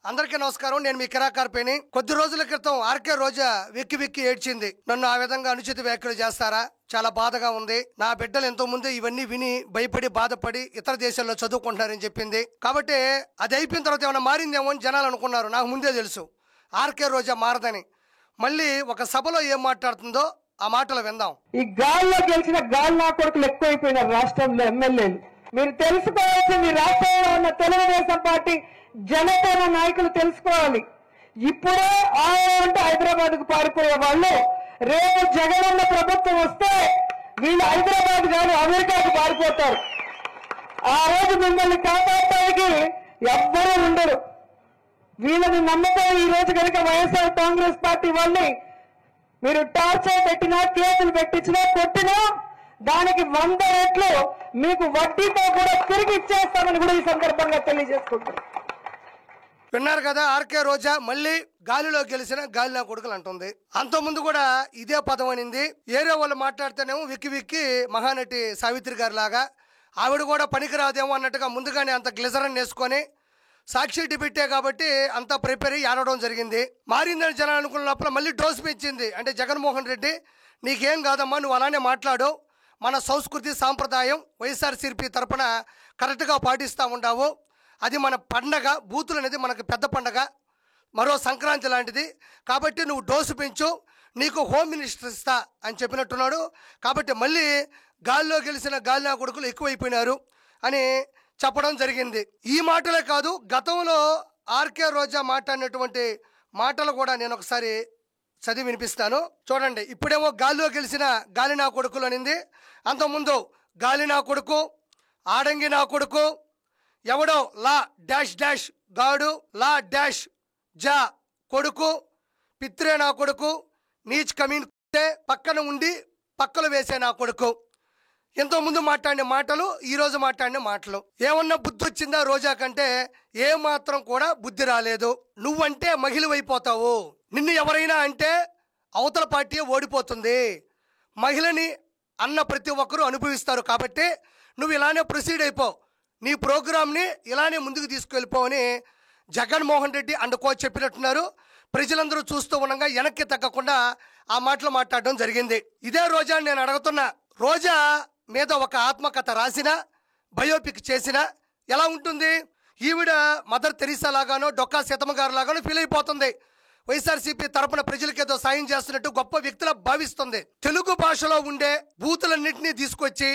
అందరికీ నమస్కారం. నేను మీ కిరాకార్పేని. కొద్ది రోజుల క్రితం ఆర్కే రోజా వెక్కి వెక్కి ఏడ్చింది. నన్ను ఆ విధంగా అనుచిత వ్యాఖ్యలు చేస్తారా, చాలా బాధగా ఉంది, నా బిడ్డలు ఎంతో ముందే ఇవన్నీ విని భయపడి బాధపడి ఇతర దేశాల్లో చదువుకుంటున్నారని చెప్పింది. కాబట్టి అది అయిపోయిన తర్వాత ఏమైనా మారిందేమో అని జనాలు అనుకున్నారు. నాకు ముందే తెలుసు ఆర్కే రోజా మారదని. మళ్ళీ ఒక సభలో ఏం మాట్లాడుతుందో ఆ మాటలు విందాం. ఈ గాల్లో గెలిచిన గాల్లో కొడుకులు ఎక్కువైపోయినారు రాష్ట్రంలో ఎమ్మెల్యేలు. మీరు తెలుసుకోవాల్సింది, రాష్ట్రంలో ఉన్న తెలుగుదేశం పార్టీ జనసేన నాయకులు తెలుసుకోవాలి. ఇప్పుడే అంటే హైదరాబాద్ కు పారిపోయే వాళ్ళు రేపు జగనన్న ప్రభుత్వం వస్తే వీళ్ళు హైదరాబాద్ కాదు అమెరికాకు పారిపోతారు. ఆ రోజు మిమ్మల్ని కాపాడటానికి ఎవ్వరూ ఉండరు. వీళ్ళని నమ్మకం ఈ రోజు కనుక వైఎస్ఆర్ కాంగ్రెస్ పార్టీ వాళ్ళని మీరు టార్చర్ పెట్టినా, కేసులు పెట్టించినా, కొట్టినా దానికి 100 రెట్లు మీకు వడ్డీతో కూడా తిరిగి ఇచ్చేస్తామని కూడా ఈ సందర్భంగా తెలియజేసుకుంటారు. విన్నారు కదా, ఆర్కే రోజా మళ్ళీ గాలిలో గెలిచిన గాలినా కొడుకులు అంటుంది. అంతకుముందు కూడా ఇదే పదం అనింది. ఏరే వాళ్ళు మాట్లాడితేనేమో విక్కి విక్కి మహానటి సావిత్రి గారి లాగా ఆవిడ కూడా పనికిరాదేమో అన్నట్టుగా ముందుగానే అంత గ్లిజరన్ వేసుకొని సాక్షి డిబెట్టే కాబట్టి అంతా ప్రిపేర్ అయ్యి ఆడడం జరిగింది. మారిందని జనాలు అనుకున్న లోపల మళ్ళీ డోసు పెంచింది. అంటే జగన్మోహన్ రెడ్డి నీకేం కాదమ్మా, నువ్వు అలానే మాట్లాడు, మన సంస్కృతి సాంప్రదాయం వైఎస్ఆర్సీపీ తరపున కరెక్ట్గా పాటిస్తూ ఉంటావు, అది మన పండగ, బూతులు అనేది మనకు పెద్ద పండగ, మరో సంక్రాంతి లాంటిది, కాబట్టి నువ్వు డోసు పెంచు, నీకు హోమ్ మినిస్టర్ ఇస్తా అని చెప్పినట్టున్నాడు. కాబట్టి మళ్ళీ గాల్లో గెలిచిన గాలినా కొడుకులు ఎక్కువైపోయినారు అని చెప్పడం జరిగింది. ఈ మాటలే కాదు, గతంలో ఆర్కే రోజా మాట్లాడినటువంటి మాటలు కూడా నేను ఒకసారి చదివి వినిపిస్తాను, చూడండి. ఇప్పుడేమో గాల్లో గెలిచిన గాలినా కొడుకులు అనింది. అంతకుముందు గాలినా కొడుకు, ఆడంగి నా కొడుకు, ఎవడో లా డాష్ డాష్ గాడు, లా డాష్ జా కొడుకు, పిత్రే నా కొడుకు, నీచ్ కమీన్ పక్కన ఉండి పక్కలు వేసే నా కొడుకు. ఎంతో ముందు మాట్లాడిన మాటలు, ఈరోజు మాట్లాడిన మాటలు. ఏమన్నా బుద్ధి వచ్చిందా రోజా కంటే? ఏమాత్రం కూడా బుద్ధి రాలేదు. నువ్వంటే మహిళవైపోతావు, నిన్ను ఎవరైనా అంటే అవతల పార్టీ ఓడిపోతుంది. మహిళని అన్న ప్రతి ఒక్కరూ అనుభవిస్తారు. కాబట్టి నువ్వు ఇలానే ప్రొసీడ్ అయిపో, నీ ప్రోగ్రామ్ని ఇలానే ముందుకు తీసుకెళ్ళిపోవని జగన్మోహన్ రెడ్డి అండ్ కో చెప్పినట్టున్నారు. ప్రజలందరూ చూస్తూ ఉండగా వెనక్కి తగ్గకుండా ఆ మాటలు మాట్లాడడం జరిగింది. ఇదే రోజా నేను అడుగుతున్నా, రోజా మీద ఒక ఆత్మకథ రాసిన, బయోపిక్ చేసిన ఎలా ఉంటుంది? ఈవిడ మదర్ తెరీసా లాగానో డొక్కా సీతమ్మ గారు లాగానో ఫీల్ అయిపోతుంది. వైఎస్ఆర్సీపీ తరపున ప్రజలకు ఏదో సాయం చేస్తున్నట్టు గొప్ప వ్యక్తుల భావిస్తుంది. తెలుగు భాషలో ఉండే బూతులన్నింటినీ తీసుకొచ్చి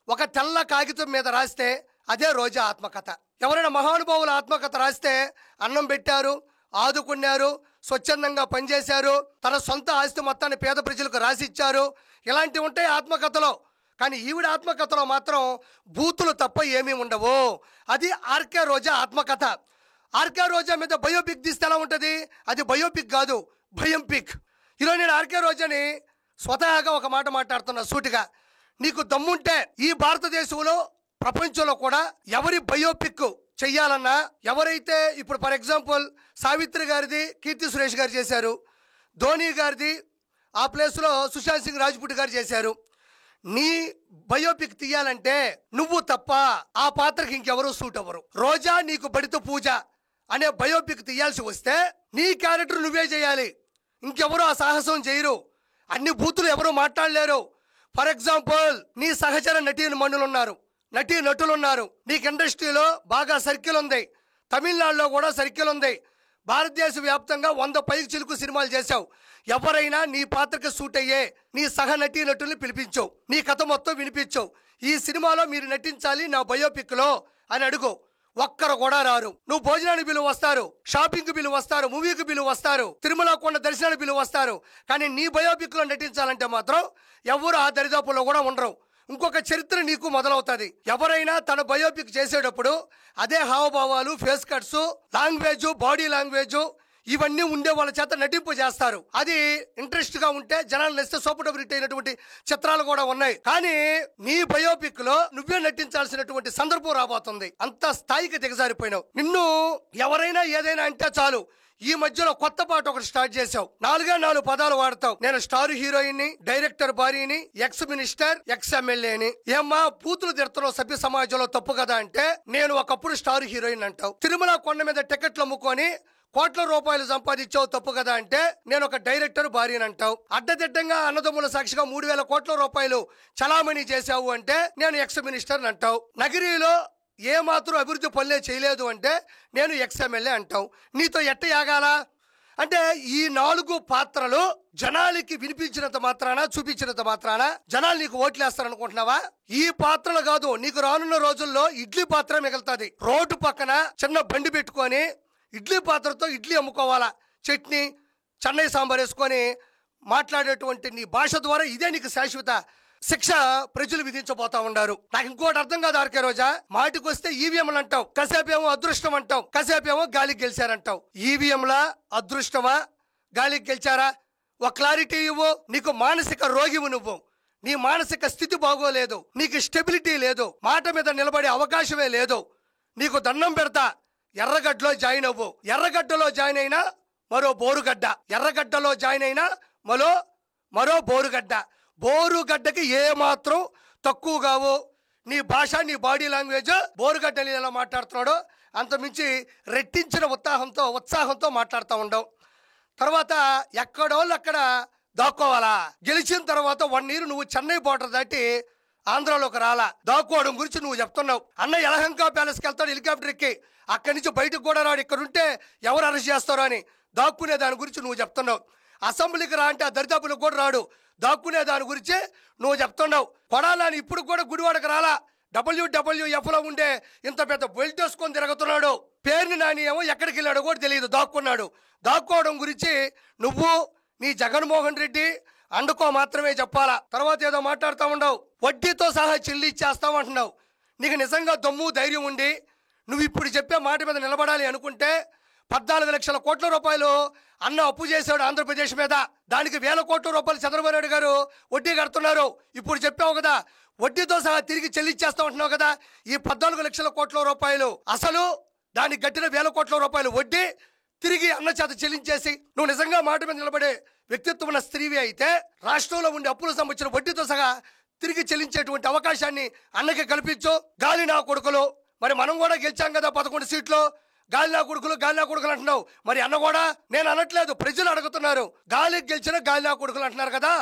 ఒక తెల్ల కాగితం మీద రాస్తే అదే రోజా ఆత్మకథ. ఎవరైనా మహానుభావుల ఆత్మకథ రాస్తే అన్నం పెట్టారు, ఆదుకున్నారు, స్వచ్ఛందంగా పనిచేశారు, తన సొంత ఆస్తి మొత్తాన్ని పేద ప్రజలకు రాసిచ్చారు, ఇలాంటివి ఉంటాయి ఆత్మకథలో. కానీ ఈవిడ ఆత్మకథలో మాత్రం బూతులు తప్ప ఏమీ ఉండవు. అది ఆర్కే రోజా ఆత్మకథ. ఆర్కే రోజా మీద బయోపిక్ తీస్తే ఎలా ఉంటుంది? అది బయోపిక్ కాదు, భయం పిక్. ఈరోజు నేను ఆర్కే రోజాని స్వతహాగా ఒక మాట మాట్లాడుతున్నా సూటిగా. నీకు దమ్ముంటే ఈ భారతదేశంలో ప్రపంచంలో కూడా ఎవరి బయోపిక్ చెయ్యాలన్నా, ఎవరైతే ఇప్పుడు ఫర్ ఎగ్జాంపుల్ సావిత్రి గారిది కీర్తి సురేష్ గారు చేశారు, ధోని గారిది ఆ ప్లేస్లో సుశాంత్ సింగ్ రాజ్పుట్ గారు చేశారు. నీ బయోపిక్ తీయాలంటే నువ్వు తప్ప ఆ పాత్రకి ఇంకెవరూ సూట్ అవ్వరు. రోజా నీకు బడితో పూజ అనే బయోపిక్ తీయాల్సి వస్తే నీ క్యారెక్టర్ నువ్వే చేయాలి, ఇంకెవరూ ఆ సాహసం చేయరు. అన్ని బూతులు ఎవరూ మాట్లాడలేరు. ఫర్ ఎగ్జాంపుల్ నీ సహచర నటీమణులు ఉన్నారు, నటీ నటులు ఉన్నారు, నీకు ఇండస్ట్రీలో బాగా సర్కిల్ ఉంది, తమిళనాడులో కూడా సర్కిల్ ఉంది, భారతదేశ వ్యాప్తంగా 100 పైకి చిలుకు సినిమాలు చేశావు. ఎవరైనా నీ పాత్రకు సూట్ అయ్యే నీ సహ నటీ నటుల్ని పిలిపించావు, నీ కథ మొత్తం వినిపించావు, ఈ సినిమాలో మీరు నటించాలి నా బయోపిక్లో అని అడుగు. ఒక్కరు కూడా రారు. నువ్వు భోజనానికి బిల్లు వస్తారు, షాపింగ్ బిల్లు వస్తారు, మూవీకి బిల్లు వస్తారు, తిరుమల కొండ దర్శనానికి బిల్లు వస్తారు. కానీ నీ బయోపిక్లో నటించాలంటే మాత్రం ఎవరు ఆ దరిదాపుల్లో కూడా ఉండరు. ఇంకొక చరిత్ర నీకు మొదలవుతుంది. ఎవరైనా తన బయోపిక్ చేసేటప్పుడు అదే హావభావాలు, face cuts, language, body language ఇవన్నీ ఉండే వాళ్ళ చేత నటింపు చేస్తారు. అది ఇంట్రెస్ట్ గా ఉంటే జనాలు నచ్చితే సూపర్ డూపర్ హిట్ అయినటువంటి చిత్రాలు కూడా ఉన్నాయి. కానీ నీ బయోపిక్ లో నువ్వే నటించాల్సినటువంటి సందర్భం రాబోతుంది. అంత స్థాయికి దిగజారిపోయినావు. నిన్ను ఎవరైనా ఏదైనా అంటే చాలు, ఈ మధ్యలో కొత్త పాట ఒకటి స్టార్ట్ చేసావు, 4 పదాలు వాడతావు. నేను స్టార్ హీరోయిన్ ని, డైరెక్టర్ భార్యని, ఎక్స్ మినిస్టర్, ఎక్స్ ఎమ్మెల్యేని. ఏమ్మా పూతులు తిడుతున్నావు సభ్య సమాజంలో తప్పు కదా అంటే, నేను ఒకప్పుడు స్టార్ హీరోయిన్ అంటావు. తిరుమల కొండ మీద టికెట్లు అమ్ముకొని కోట్ల రూపాయలు సంపాదించావు తప్పు కదా అంటే నేను ఒక డైరెక్టర్ భార్యని అంటావు. అడ్డదిడ్డంగా అన్నదమ్ముల సాక్షిగా 3,000 కోట్ల రూపాయలు చలామణి చేశావు అంటే నేను ఎక్స్ మినిస్టర్ అంటావు. నగిరిలో ఏ మాత్రం అభివృద్ధి పనులే చేయలేదు అంటే నేను ఎక్స్ ఎమ్మెల్యే అంటావు. నీతో ఎట్ట యాగాలా అంటే ఈ 4 పాత్రలు జనాలకి వినిపించినంత మాత్రాన, చూపించినంత మాత్రాన జనాలు నీకు ఓట్లేస్తారనుకుంటున్నావా? ఈ పాత్రలు కాదు, నీకు రానున్న రోజుల్లో ఇడ్లీ పాత్ర మిగులుతుంది. రోడ్డు పక్కన చిన్న బండి పెట్టుకొని ఇడ్లీ పాత్రతో ఇడ్లీ అమ్ముకోవాలా, చట్నీ చెన్నై సాంబార్ వేసుకొని మాట్లాడేటువంటి నీ భాష ద్వారా ఇదే నీకు శాశ్వత శిక్ష ప్రజలు విధించబోతా ఉన్నారు. నాకు ఇంకోటి అర్థం కాదు ఆర్కే రోజా, మాటికి వస్తే ఈవీఎంలు అంటావు, కాసేపేమో అదృష్టం అంటావు, కాసేపేమో గాలికి గెలిచారంటావు. ఈవీఎంలా అదృష్టమా గాలికి గెలిచారా? ఒక క్లారిటీ ఇవ్వు. నీకు మానసిక రోగివు నువ్వు, నీ మానసిక స్థితి బాగోలేదు, నీకు స్టెబిలిటీ లేదు, మాట మీద నిలబడే అవకాశమే లేదు. నీకు దండం పెడతా, ఎర్రగడ్డలో జాయిన్ అవ్వు. ఎర్రగడ్డలో జాయిన్ అయినా మరో బోరుగడ్డ, ఎర్రగడ్డలో జాయిన్ అయినా మరో బోరుగడ్డ. బోరుగడ్డకి ఏ మాత్రం తక్కువ కావు. నీ భాష, నీ బాడీ లాంగ్వేజ్ బోరుగడ్డని ఎలా మాట్లాడుతున్నాడో అంతమించి రెట్టించిన ఉత్సాహంతో మాట్లాడుతూ ఉండవు. తర్వాత ఎక్కడోళ్ళు అక్కడ దాక్కోవాలా. గెలిచిన తర్వాత 1 year నువ్వు చెన్నై బోర్డర్ దాటి ఆంధ్రాలోకి రాలా. దాక్కోవడం గురించి నువ్వు చెప్తున్నావు. అన్న యలహంక ప్యాలెస్కి వెళ్తాడు హెలికాప్టర్ ఎక్కి, అక్కడి నుంచి బయటకు కూడా రాడు, ఇక్కడ ఉంటే ఎవరు అరెస్ట్ చేస్తారో అని దాక్కునే దాని గురించి నువ్వు చెప్తున్నావు. అసెంబ్లీకి రా అంటే ఆ దరిదాపులకు కూడా రాడు, దాక్కునే దాని గురించి నువ్వు చెప్తున్నావు. కొడాలని ఇప్పుడు కూడా గుడివాడకు రాలా, WWFలో ఉండే ఇంత పెద్ద బెల్ట్ వేసుకొని తిరుగుతున్నాడు. పేరుని నాని ఏమో ఎక్కడికి వెళ్ళాడో కూడా తెలియదు, దాక్కున్నాడు. దాక్కోవడం గురించి నువ్వు నీ జగన్మోహన్ రెడ్డి అండుకో మాత్రమే చెప్పాలా. తర్వాత ఏదో మాట్లాడుతూ ఉండవు, వడ్డీతో సహా చెల్లిచ్చేస్తామంటున్నావు. నీకు నిజంగా దమ్ము ధైర్యం ఉండి నువ్వు ఇప్పుడు చెప్పే మాట మీద నిలబడాలి అనుకుంటే 14 లక్షల కోట్ల రూపాయలు అన్న అప్పు చేశాడు ఆంధ్రప్రదేశ్ మీద. దానికి 1,000 కోట్ల రూపాయలు చంద్రబాబు నాయుడు గారు వడ్డీ కడుతున్నారు. ఇప్పుడు చెప్పావు కదా, వడ్డీతో సహా తిరిగి చెల్లించేస్తామంటున్నావు కదా. ఈ 14 లక్షల కోట్ల రూపాయలు అసలు, దానికి కట్టిన 1,000 కోట్ల రూపాయలు వడ్డీ తిరిగి అన్న చేత చెల్లించేసి నువ్వు నిజంగా మాట మీద నిలబడే వ్యక్తిత్వం ఉన్న స్త్రీవి అయితే రాష్ట్రంలో ఉండే అప్పులు సంబంధించిన వడ్డీతో సహా తిరిగి చెల్లించేటువంటి అవకాశాన్ని అన్నకి కల్పించు. గాలి నా కొడుకులు, మరి మనం కూడా గెలిచాం కదా 11 సీట్లు. గాలి నా కొడుకులు అంటున్నావు, మరి అన్న కూడా నేను అనట్లేదు, ప్రజలు అడుగుతున్నారు. గాలికి గెలిచిన గాలి నా కొడుకులు అంటున్నారు కదా.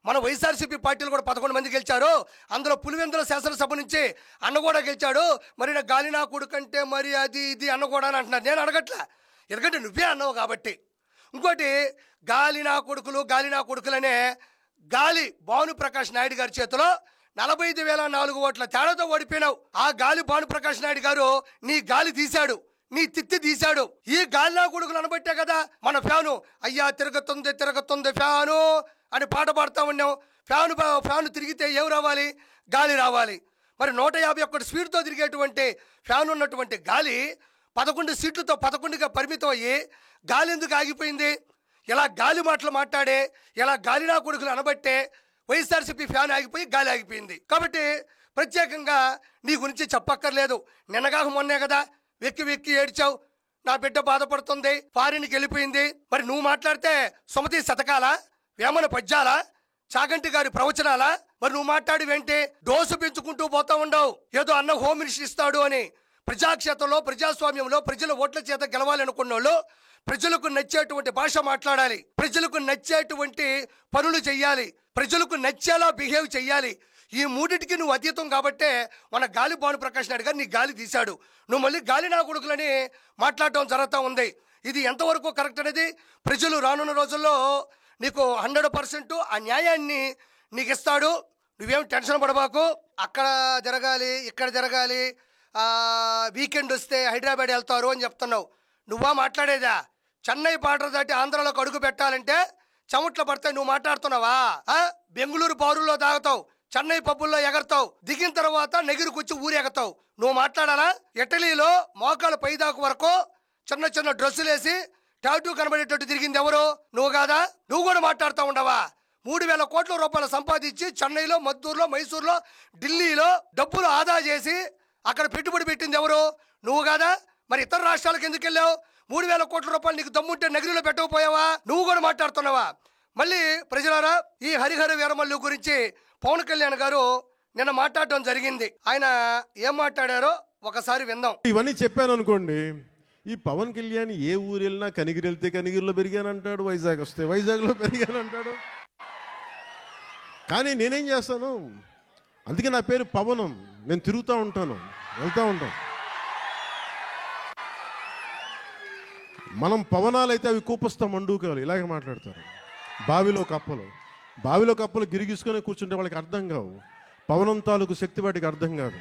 మన వైఎస్ఆర్సీపీ పార్టీలు కూడా 11 మంది గెలిచారు, అందులో పులివెందుల శాసనసభ నుంచి అన్న కూడా గెలిచాడు. మరి నా గాలి నా కొడుకు అంటే మరి అది ఇది అన్న కూడా అని అంటున్నారు. నేను అడగట్లా, ఎందుకంటే నువ్వే అన్నావు కాబట్టి. ఇంకోటి, గాలి నా కొడుకులనే గాలి భానుప్రకాష్ నాయుడు గారి చేతిలో 45,004 ఓట్ల తేడాతో ఓడిపోయినావు. ఆ గాలి భానుప్రకాష్ నాయుడు గారు నీ గాలి తీశాడు, నీ తిత్తి తీశాడు. ఈ గాలి నా కొడుకులు అనబట్టే కదా మన ఫ్యాను అయ్యా తిరుగుతుంది ఫ్యాను అని పాట పాడుతూ ఉన్నాం. ఫ్యాను తిరిగితే ఏం రావాలి? గాలి రావాలి. మరి 151 స్పీడ్తో తిరిగేటువంటి ఫ్యాన్ ఉన్నటువంటి గాలి 11 సీట్లతో 11గా పరిమితం అయ్యి గాలి ఎందుకు ఆగిపోయింది? ఇలా గాలి మాటలు మాట్లాడే, ఇలా గాలి నా కొడుకులు అనబట్టే వైఎస్ఆర్సీపీ ఫ్యాన్ ఆగిపోయి గాలి ఆగిపోయింది. కాబట్టి ప్రత్యేకంగా నీ గురించి చెప్పక్కర్లేదు. నిన్నగా మొన్నే కదా వెక్కి ఏడ్చావు, నా బిడ్డ బాధపడుతుంది, ఫారిన్కి వెళ్ళిపోయింది. మరి నువ్వు మాట్లాడితే సుమతి శతకాలా, వేమన పద్యాలా, చాగంటి గారి ప్రవచనాలా? మరి నువ్వు మాట్లాడివేంటి? డోసు పెంచుకుంటూ పోతా ఉండవు. ఏదో అన్న హోమ్ మినిస్టర్ ఇస్తాడు అని. ప్రజాక్షేత్రంలో, ప్రజాస్వామ్యంలో ప్రజల ఓట్ల చేత గెలవాలనుకున్న వాళ్ళు ప్రజలకు నచ్చేటువంటి భాష మాట్లాడాలి, ప్రజలకు నచ్చేటువంటి పనులు చెయ్యాలి, ప్రజలకు నచ్చేలా బిహేవ్ చెయ్యాలి. ఈ మూడింటికి నువ్వు అతీతం కాబట్టే మన గాలి భానుప్రకాష్ నాయుడు గారు నీ గాలి తీశాడు. నువ్వు మళ్ళీ గాలి నా కొడుకులని మాట్లాడటం జరుగుతూ ఉంది. ఇది ఎంతవరకు కరెక్ట్ అనేది ప్రజలు రానున్న రోజుల్లో నీకు 100% ఆ న్యాయాన్ని నీకు ఇస్తాడు. నువ్వేం టెన్షన్ పడబాకు. అక్కడ జరగాలి, ఇక్కడ జరగాలి, వీకెండ్ వస్తే హైదరాబాద్ వెళ్తారు అని చెప్తున్నావు. నువ్వా మాట్లాడేదా? చెన్నై బార్డర్ దాటి ఆంధ్రాలోకి అడుగు పెట్టాలంటే చెమట్లు పడతాయి. నువ్వు మాట్లాడుతున్నావా? బెంగళూరు బారుల్లో తాగుతావు, చెన్నై పబ్బుల్లో ఎగరతావు, దిగిన తర్వాత నెగిరికొచ్చి ఊరు ఎగతావు. నువ్వు మాట్లాడాలా? ఇటలీలో మోకాలు పైదాకు వరకు చిన్న డ్రెస్సులు వేసి టాటూ కనబడేటట్టు తిరిగింది ఎవరు? నువ్వు కాదా? నువ్వు కూడా మాట్లాడుతూ ఉండవా? 3,000 కోట్ల రూపాయలు సంపాదించి చెన్నైలో, మద్దూరులో, మైసూరులో, ఢిల్లీలో డబ్బులు ఆదా చేసి అక్కడ పెట్టుబడి పెట్టింది ఎవరు? నువ్వు కాదా? మరి ఇతర రాష్ట్రాలకు ఎందుకు వెళ్ళావు? 3,000 కోట్ల రూపాయలు నీకు దమ్ముంటే నగరిలో పెట్టకపోయావా? నువ్వు కూడా మాట్లాడుతున్నావా? మళ్ళీ ప్రజలారా, ఈ హరిహర వీరమల్లు గురించి పవన్ కళ్యాణ్ గారు నిన్న మాట్లాడటం జరిగింది. ఆయన ఏం మాట్లాడారో ఒకసారి విందాం. ఇవన్నీ చెప్పాను అనుకోండి, ఈ పవన్ కళ్యాణ్ ఏ ఊరు వెళ్ళినా కనిగిరి వెళ్తే కనిగిరిలో పెరిగానంటాడు, వైజాగ్ వస్తే వైజాగ్లో పెరిగానంటాడు. కానీ నేనేం చేస్తాను, అందుకే నా పేరు పవనం. నేను తిరుగుతూ ఉంటాను, వెళ్తూ ఉంటాను. మనం పవనాలు అయితే అవి కూపస్తా మండూకాలు ఇలాగే మాట్లాడతారు. బావిలో కప్పలు గిరిగిసుకొని కూర్చుంటే వాళ్ళకి అర్థం కావు. పవనం తాలూకు శక్తి వాటికి అర్థం కాదు.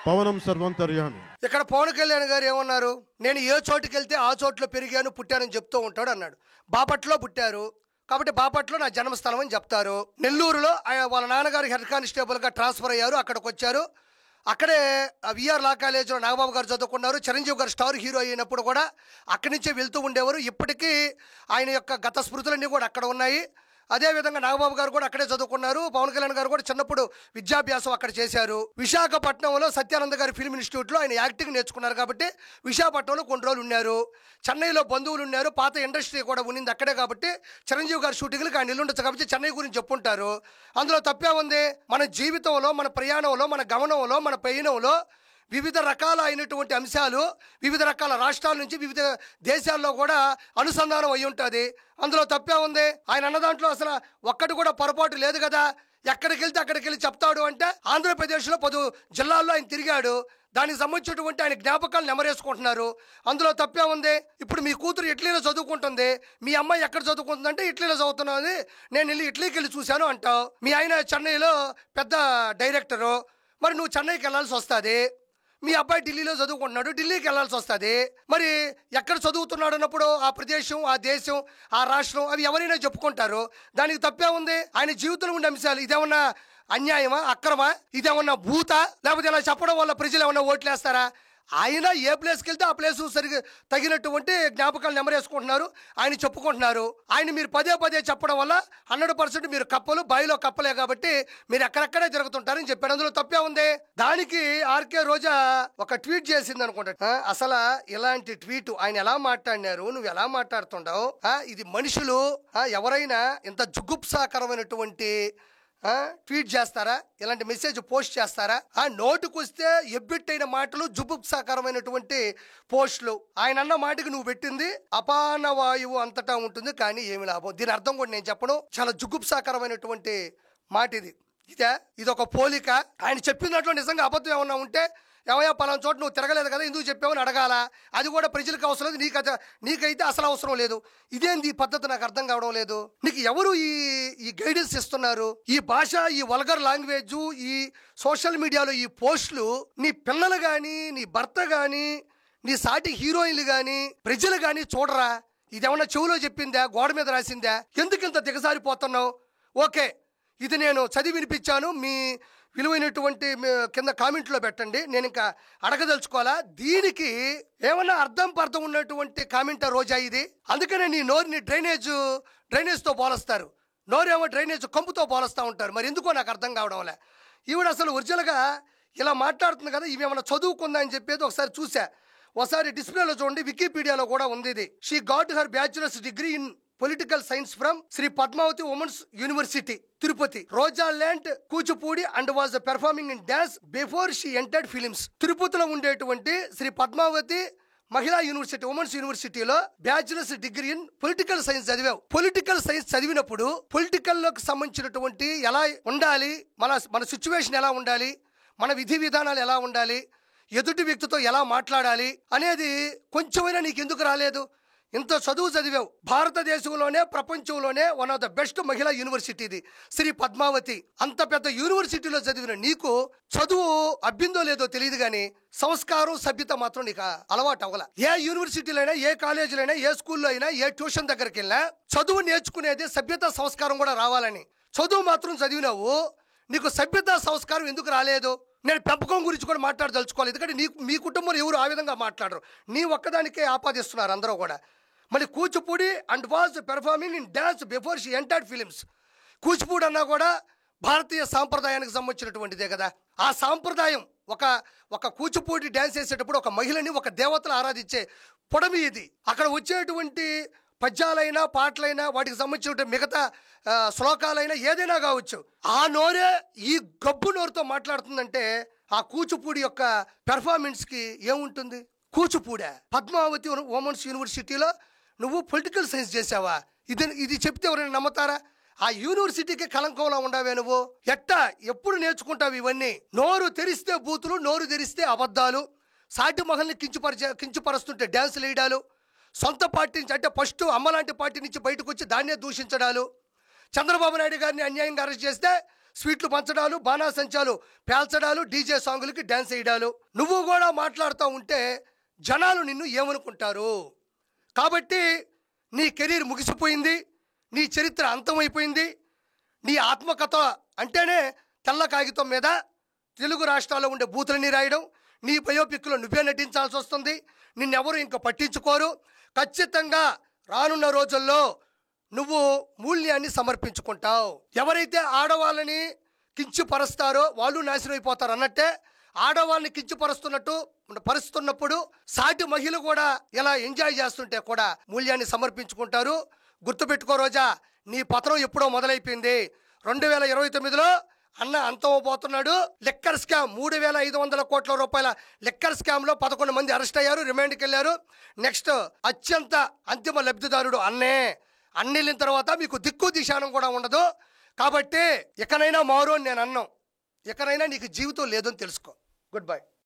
పవనం సర్వంతర్యామి. ఇక్కడ పవన్ కళ్యాణ్ గారు ఏమన్నారు, నేను ఏ చోటుకి వెళ్తే ఆ చోట్లో పెరిగాను పుట్టానని చెప్తూ ఉంటాడు అన్నాడు. బాపట్లో పుట్టారు కాబట్టి బాపట్లో నా జన్మస్థలం అని చెప్తారు. నెల్లూరులో వాళ్ళ నాన్నగారు హెడ్ కానిస్టేబుల్గా ట్రాన్స్ఫర్ అయ్యారు, అక్కడికి వచ్చారు. అక్కడే విఆర్ లా కాలేజీలో నాగబాబు గారు చదువుకున్నారు. చిరంజీవి గారు స్టార్ హీరో అయినప్పుడు కూడా అక్కడి నుంచే వెళ్తూ ఉండేవారు. ఇప్పటికీ ఆయన యొక్క గత స్మృతులన్నీ కూడా అక్కడ ఉన్నాయి. అదేవిధంగా నాగబాబు గారు కూడా అక్కడే చదువుకున్నారు. పవన్ కళ్యాణ్ గారు కూడా చిన్నప్పుడు విద్యాభ్యాసం అక్కడ చేశారు. విశాఖపట్నంలో సత్యానంద గారి ఫిల్మ్ ఇన్స్టిట్యూట్లో ఆయన యాక్టింగ్ నేర్చుకున్నారు కాబట్టి విశాఖపట్నంలో కొన్ని రోజులు ఉన్నారు. చెన్నైలో బంధువులు ఉన్నారు, పాత ఇండస్ట్రీ కూడా ఉన్నింది అక్కడే కాబట్టి చిరంజీవి గారి షూటింగ్లకు ఆయన ఇల్లు ఉండొచ్చు కాబట్టి చెన్నై గురించి చెప్పుంటారు. అందులో తప్పే ఉంది. మన జీవితంలో, మన ప్రయాణంలో, మన గమనంలో, మన పయనంలో వివిధ రకాల అయినటువంటి అంశాలు వివిధ రకాల రాష్ట్రాల నుంచి వివిధ దేశాల్లో కూడా అనుసంధానం అయి ఉంటుంది. అందులో తప్పే ఉంది. ఆయన అన్న దాంట్లో అసలు ఒక్కటి కూడా పొరపాటు లేదు కదా. ఎక్కడికి వెళ్తే అక్కడికి వెళ్ళి చెప్తాడు అంటే ఆంధ్రప్రదేశ్లో 10 జిల్లాల్లో ఆయన తిరిగాడు. దానికి సంబంధించినటువంటి ఆయన జ్ఞాపకాలు నెమరేసుకుంటున్నారు. అందులో తప్పే ఉంది. ఇప్పుడు మీ కూతురు ఇటలీలో చదువుకుంటుంది, మీ అమ్మాయి ఎక్కడ చదువుకుంటుందంటే ఇటలీలో చదువుతున్నది, నేను వెళ్ళి ఇటలీకి వెళ్ళి చూశాను అంటావు. మీ ఆయన చెన్నైలో పెద్ద డైరెక్టరు, మరి నువ్వు చెన్నైకి వెళ్ళాల్సి వస్తుంది. మీ అబ్బాయి ఢిల్లీలో చదువుకుంటున్నాడు, ఢిల్లీకి వెళ్ళాల్సి వస్తుంది. మరి ఎక్కడ చదువుతున్నాడు అన్నప్పుడు ఆ ప్రదేశం, ఆ దేశం, ఆ రాష్ట్రం అవి ఎవరైనా చెప్పుకుంటారు. దానికి తప్పే ఉంది. ఆయన జీవితంలో ఉండే అంశాలు ఇదేమన్నా అన్యాయమా, అక్రమా, ఇదేమన్నా భూత, లేకపోతే ఇలా చెప్పడం వల్ల ప్రజలు ఏమన్నా ఓట్లేస్తారా? ఆయన ఏ ప్లేస్కి వెళ్తే ఆ ప్లేస్ సరిగ్గా తగినటువంటి జ్ఞాపకాలు నెమరేసుకుంటున్నారు, ఆయన చెప్పుకుంటున్నారు. ఆయన మీరు పదే పదే చెప్పడం వల్ల 100% మీరు కప్పలు, బాయిలో కప్పలే కాబట్టి మీరు ఎక్కడెక్కడే జరుగుతుంటారని చెప్పాడు. అందులో తప్పే ఉంది. దానికి ఆర్కే రోజా ఒక ట్వీట్ చేసింది అనుకుంటా. అసలు ఇలాంటి ట్వీట్ ఆయన ఎలా మాట్లాడినారు, నువ్వు ఎలా మాట్లాడుతుంటావు? ఇది మనుషులు ఎవరైనా ఇంత జుగుప్సాకరమైనటువంటి ట్వీట్ చేస్తారా? ఇలాంటి మెసేజ్ పోస్ట్ చేస్తారా? నోటుకొస్తే ఎబ్బెట్టైన మాటలు, జుగుప్సాకరమైనటువంటి పోస్టులు. ఆయన అన్న మాటకి నువ్వు పెట్టింది అపాన వాయువు అంతటా ఉంటుంది, కానీ ఏమి లాభం. దీని అర్థం కూడా నేను చెప్పను. చాలా జుగుప్సాకరమైనటువంటి మాట ఇది. ఇదొక పోలిక. ఆయన చెప్పిన దాంట్లో నిజంగా అబద్ధం ఏమన్నా ఉంటే, ఏమయ్యా పలానా చోట నువ్వు తిరగలేదు కదా, ఎందుకు చెప్పావని అడగాల. అది కూడా ప్రజలకు అవసరం లేదు, నీకైతే అసలు అవసరం లేదు. ఇదేంది ఈ పద్ధతి నాకు అర్థం కావడం లేదు. నీకు ఎవరు ఈ గైడెన్స్ ఇస్తున్నారు? ఈ భాష, ఈ వల్గర్ లాంగ్వేజ్, ఈ సోషల్ మీడియాలో ఈ పోస్టులు నీ పిల్లలు కానీ, నీ భర్త కానీ, నీ సాటి హీరోయిన్లు కానీ, ప్రజలు కానీ చూడరా? ఇదేమన్నా చెవులో చెప్పిందా, గోడ మీద రాసిందా? ఎందుకు ఇంత దిగజారిపోతున్నావు? ఓకే, ఇది నేను చదివి వినిపించాను, మీ విలువైనటువంటి కింద కామెంట్లో పెట్టండి, నేను ఇంకా అడగదలుచుకోవాలా. దీనికి ఏమన్నా అర్థం ఉన్నటువంటి కామెంట్ రోజా ఇది. అందుకనే నీ నోరుని డ్రైనేజ్తో పోలుస్తారు, నోరేమో డ్రైనేజ్ కంపుతో పోలుస్తూ ఉంటారు. మరి ఎందుకో నాకు అర్థం కావడంలే. ఈవిడ అసలు ఒరిజినల్గా ఇలా మాట్లాడుతుంది కదా, ఇవి ఏమన్నా చదువుకుందా అని చెప్పేది ఒకసారి చూసా. ఒకసారి డిస్ప్లేలో చూడండి, వికీపీడియాలో కూడా ఉంది ఇది. She got her bachelor's degree in political science from Shri Padmavati women's university Tirupati. Roja learned Kuchipudi and was performing in dance before she entered films. తిరుపతిలో ఉండేటువంటి శ్రీ పద్మావతి మహిళా యూనివర్సిటీ, ఉమెన్స్ యూనివర్సిటీలో bachelor's degree in political science చదివావు. పొలిటికల్ సైన్స్ చదివినప్పుడు పొలిటికల్ లోకి సంబంధించినటువంటి ఎలా ఉండాలి, మన సిచ్యువేషన్ ఎలా ఉండాలి, మన విధి విధానాలు ఎలా ఉండాలి, ఎదుటి వ్యక్తితో ఎలా మాట్లాడాలి అనేది కొంచెమైనా నీకు ఎందుకు రాలేదు? ఇంత చదువు చదివావు. భారతదేశంలోనే, ప్రపంచంలోనే వన్ ఆఫ్ ద బెస్ట్ మహిళా యూనివర్సిటీ ఇది శ్రీ పద్మావతి. అంత పెద్ద యూనివర్సిటీలో చదివిన నీకు చదువు అబ్బిందో లేదో తెలియదు కానీ సంస్కారం, సభ్యత మాత్రం నీకు అలవాటు అవ్వాల. ఏ యూనివర్సిటీలో అయినా, ఏ కాలేజీలో అయినా, ఏ స్కూల్లో అయినా, ఏ ట్యూషన్ దగ్గరికి వెళ్ళినా చదువు నేర్చుకునేది సభ్యత, సంస్కారం కూడా రావాలని. చదువు మాత్రం చదివినావు, నీకు సభ్యత, సంస్కారం ఎందుకు రాలేదు? నేను పెంపకం గురించి కూడా మాట్లాడదలుచుకోవాలి. ఎందుకంటే మీ కుటుంబంలో ఎవరు ఆ విధంగా మాట్లాడరు, నీ ఒక్కదానికే ఆపాదిస్తున్నారు అందరూ కూడా. మళ్ళీ Kuchipudi and was performing in dance before she entered films. Kuchipudi అన్నా కూడా భారతీయ సాంప్రదాయానికి సంబంధించినటువంటిదే కదా. ఆ సాంప్రదాయం ఒక కూచిపూడి డ్యాన్స్ చేసేటప్పుడు ఒక మహిళని, ఒక దేవతలు ఆరాధించే పొడమి ఇది. అక్కడ వచ్చేటువంటి పద్యాలైనా, పాటలైనా, వాటికి సంబంధించిన మిగతా శ్లోకాలైనా ఏదైనా కావచ్చు, ఆ నోరే ఈ గబ్బు నోరుతో మాట్లాడుతుందంటే ఆ కూచిపూడి యొక్క పెర్ఫార్మెన్స్కి ఏముంటుంది? కూచిపూడి పద్మావతి ఉమెన్స్ యూనివర్సిటీలో నువ్వు పొలిటికల్ సైన్స్ చేసావా? ఇది చెప్తే ఎవరైనా నమ్ముతారా? ఆ యూనివర్సిటీకి కలంకంలో ఉండవే నువ్వు. ఎప్పుడు నేర్చుకుంటావు ఇవన్నీ? నోరు తెరిస్తే బూతులు, నోరు తెరిస్తే అబద్ధాలు, సాటి మహల్ని కించపరుస్తుంటే డ్యాన్సులు వేయడాలు, సొంత పార్టీ నుంచి అంటే ఫస్ట్ అమ్మలాంటి పార్టీ నుంచి బయటకు వచ్చి దాన్నే దూషించడాలు, చంద్రబాబు నాయుడు గారిని అన్యాయంగా అరెస్ట్ చేస్తే స్వీట్లు పంచడాలు, బాణాసంచాలు పేల్చడాలు, డీజే సాంగులకి డ్యాన్స్ వేయడాలు. నువ్వు కూడా మాట్లాడుతూ ఉంటే జనాలు నిన్ను ఏమనుకుంటారు? కాబట్టి నీ కెరీర్ ముగిసిపోయింది, నీ చరిత్ర అంతమైపోయింది. నీ ఆత్మకథ అంటేనే తెల్ల కాగితం మీద తెలుగు రాష్ట్రాల్లో ఉండే బూతులని రాయడం, నీ బయోపిక్లో నువ్వే నటించాల్సి వస్తుంది. నిన్నెవరు ఇంకా పట్టించుకోరు. ఖచ్చితంగా రానున్న రోజుల్లో నువ్వు మూల్యాన్ని సమర్పించుకుంటావు. ఎవరైతే ఆడవాళ్ళని కించపరుస్తారో వాళ్ళు నాశనం అయిపోతారు అన్నట్టే, ఆడవాళ్ళని పరుస్తున్నప్పుడు సాటి మహిళ కూడా ఇలా ఎంజాయ్ చేస్తుంటే కూడా మూల్యాన్ని సమర్పించుకుంటారు. గుర్తుపెట్టుకో రోజా, నీ పత్రం ఎప్పుడో మొదలైపోయింది. 2029లో అన్న అంతమోపోతున్నాడు. లిక్కర్ స్కామ్ 3,500 కోట్ల రూపాయల లిక్కర్ స్కామ్లో 11 మంది అరెస్ట్ అయ్యారు, రిమాండ్కి వెళ్ళారు. నెక్స్ట్ అత్యంత అంతిమ లబ్ధిదారుడు అన్నే. అన్నెళ్ళిన తర్వాత మీకు దిక్కు దిశానం కూడా ఉండదు. కాబట్టి ఇకనైనా మారు అని నేను అన్నాం. ఇకనైనా నీకు జీవితం లేదని తెలుసుకో. Good bye.